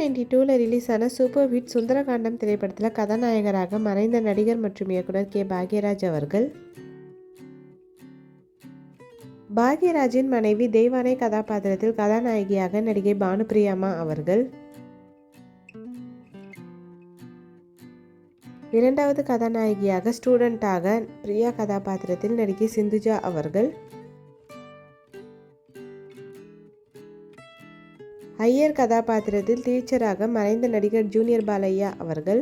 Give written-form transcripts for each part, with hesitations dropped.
1992ல் release ஆன super hit Sundarakandam திரைப்படத்தில் கதாநாயகராக மறைந்த நடிகர் மற்றும் இயக்குனர் கே. பாக்யராஜ் அவர்கள். பாக்யராஜின் மனைவி தெய்வானை கதாபாத்திரத்தில் கதாநாயகியாக நடிகை பானுப்பிரியாம்மா அவர்கள். இரண்டாவது கதாநாயகியாக ஸ்டூடெண்டாக பிரியா கதாபாத்திரத்தில் நடிகை சிந்துஜா அவர்கள். ஐயர் கதாபாத்திரத்தில் டீச்சராக மறைந்த நடிகர் ஜூனியர் பாலையா அவர்கள்.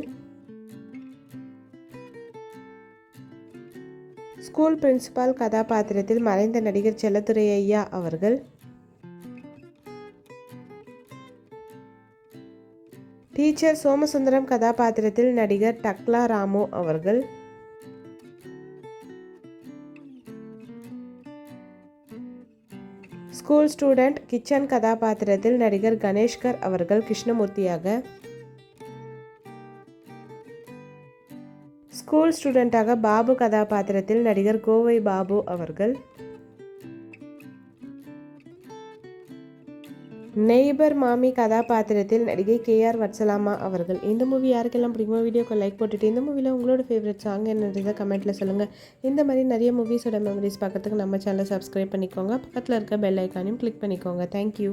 ஸ்கூல் பிரின்சிபால் கதாபாத்திரத்தில் மறைந்த நடிகர் செல்லத்துரை ஐயா அவர்கள். டீச்சர் சோமசுந்தரம் கதாபாத்திரத்தில் நடிகர் டக்லா ராமு அவர்கள். ஸ்கூல் ஸ்டூடெண்ட் கிச்சன் கதாபாத்திரத்தில் நடிகர் கணேஷ்கர் அவர்கள் கிருஷ்ணமூர்த்தியாக. ஸ்கூல் ஸ்டூடெண்டாக பாபு கதாபாத்திரத்தில் நடிகர் கோவை பாபு அவர்கள். நெய்பர் மாமி கதாபாத்திரத்தில் நடிகை KR வத்சலாமா அவர்கள். இந்த மூவி யாருக்கெல்லாம் பிடிக்குமோ வீடியோக்கு லைக் போட்டுட்டு இந்த மூவியில் உங்களோட ஃபேவரட் சாங் என்னன்றதை கமெண்ட்டில் சொல்லுங்கள். இந்த மாதிரி நிறைய மூவிஸோட மெமரிஸ் பார்க்கறதுக்கு நம்ம சேனலை சப்ஸ்கிரைப் பண்ணிக்கோங்க. பக்கத்தில் இருக்க பெல் ஐக்கானையும் கிளிக் பண்ணிக்கோங்க. தேங்க்யூ.